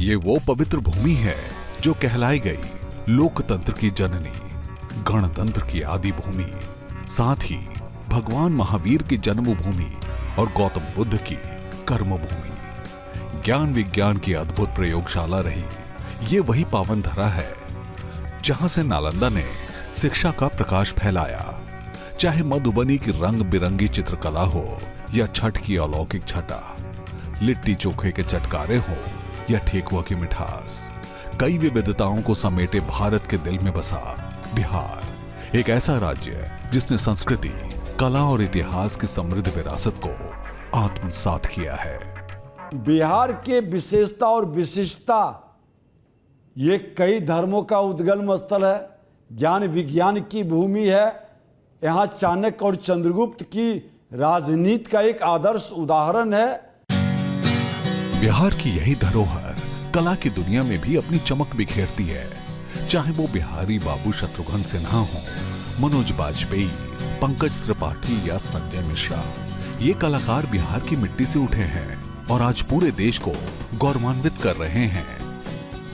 ये वो पवित्र भूमि है जो कहलाई गई लोकतंत्र की जननी, गणतंत्र की आदि भूमि, साथ ही भगवान महावीर की जन्मभूमि और गौतम बुद्ध की कर्मभूमि। ज्ञान विज्ञान की अद्भुत प्रयोगशाला रही ये वही पावन धरा है जहां से नालंदा ने शिक्षा का प्रकाश फैलाया। चाहे मधुबनी की रंग बिरंगी चित्रकला हो या छठ की अलौकिक छटा, लिट्टी चोखे के चटकारे हो या ठेकुआ की मिठास, कई विविधताओं को समेटे भारत के दिल में बसा बिहार एक ऐसा राज्य जिसने संस्कृति, कला और इतिहास की समृद्ध विरासत को आत्मसात किया है। बिहार के विशेषता और विशिष्टता ये कई धर्मों का उद्गम स्थल है, ज्ञान विज्ञान की भूमि है। यहाँ चाणक्य और चंद्रगुप्त की राजनीति का एक आदर्श उदाहरण है। बिहार की यही धरोहर कला की दुनिया में भी अपनी चमक बिखेरती है। चाहे वो बिहारी बाबू शत्रुघ्न सिन्हा हो, मनोज बाजपेयी, पंकज त्रिपाठी या संजय मिश्रा, ये कलाकार बिहार की मिट्टी से उठे हैं और आज पूरे देश को गौरवान्वित कर रहे हैं।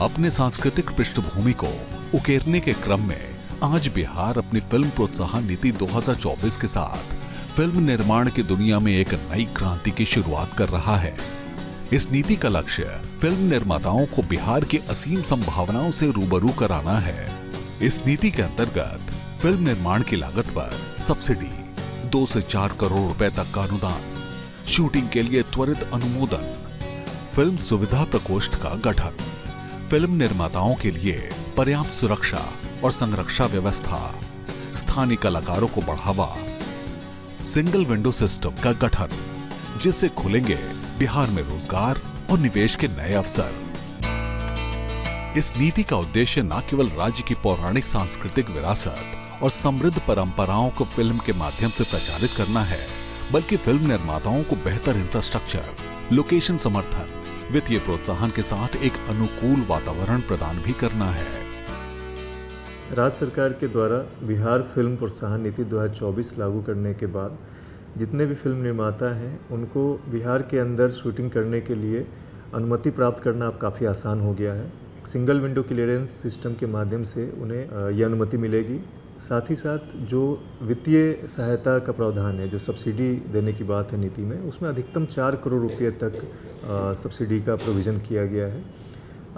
अपने सांस्कृतिक पृष्ठभूमि को उकेरने के क्रम में आज बिहार अपनी फिल्म प्रोत्साहन नीति 2024 के साथ फिल्म निर्माण की दुनिया में एक नई क्रांति की शुरुआत कर रहा है। इस नीति का लक्ष्य फिल्म निर्माताओं को बिहार की असीम संभावनाओं से रूबरू कराना है। इस नीति के अंतर्गत फिल्म निर्माण की लागत पर सब्सिडी, 2 से 4 करोड़ रुपए तक का अनुदान, शूटिंग के लिए त्वरित अनुमोदन, फिल्म सुविधा प्रकोष्ठ का गठन, फिल्म निर्माताओं के लिए पर्याप्त सुरक्षा और संरक्षा व्यवस्था, स्थानीय कलाकारों को बढ़ावा, सिंगल विंडो सिस्टम का गठन जिससे खुलेंगे बिहार में रोजगार और निवेश के नए अवसर। इस नीति का उद्देश्य न केवल राज्य की पौराणिक सांस्कृतिक विरासत और समृद्ध परंपराओं को फिल्म के माध्यम से प्रचारित करना है, बल्कि फिल्म निर्माताओं को बेहतर इंफ्रास्ट्रक्चर, लोकेशन समर्थन, वित्तीय प्रोत्साहन के साथ एक अनुकूल वातावरण प्रदान भी करना है। राज्य सरकार के द्वारा बिहार फिल्म प्रोत्साहन नीति 2024 लागू करने के बाद जितने भी फिल्म निर्माता हैं उनको बिहार के अंदर शूटिंग करने के लिए अनुमति प्राप्त करना अब काफ़ी आसान हो गया है। एक सिंगल विंडो क्लियरेंस सिस्टम के माध्यम से उन्हें यह अनुमति मिलेगी। साथ ही साथ जो वित्तीय सहायता का प्रावधान है, जो सब्सिडी देने की बात है नीति में, उसमें अधिकतम 4 करोड़ रुपये तक सब्सिडी का प्रोविज़न किया गया है।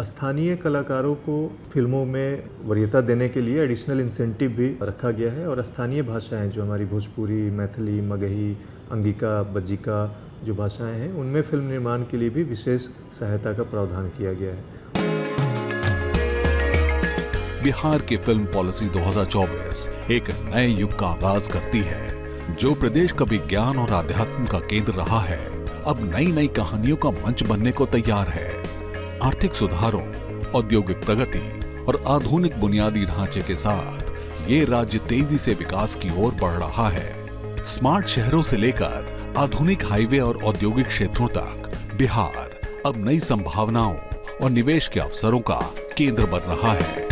स्थानीय कलाकारों को फिल्मों में वरीयता देने के लिए एडिशनल इंसेंटिव भी रखा गया है और स्थानीय भाषाएं जो हमारी भोजपुरी, मैथिली, मगही, अंगिका, बज्जिका जो भाषाएं हैं, उनमें फिल्म निर्माण के लिए भी विशेष सहायता का प्रावधान किया गया है। बिहार की फिल्म पॉलिसी 2024 एक नए युग का आगाज करती है। जो प्रदेश का विज्ञान और आध्यात्म का केंद्र रहा है, अब नई नई कहानियों का मंच बनने को तैयार है। आर्थिक सुधारों, औद्योगिक प्रगति और आधुनिक बुनियादी ढांचे के साथ ये राज्य तेजी से विकास की ओर बढ़ रहा है। स्मार्ट शहरों से लेकर आधुनिक हाईवे और औद्योगिक क्षेत्रों तक बिहार अब नई संभावनाओं और निवेश के अवसरों का केंद्र बन रहा है।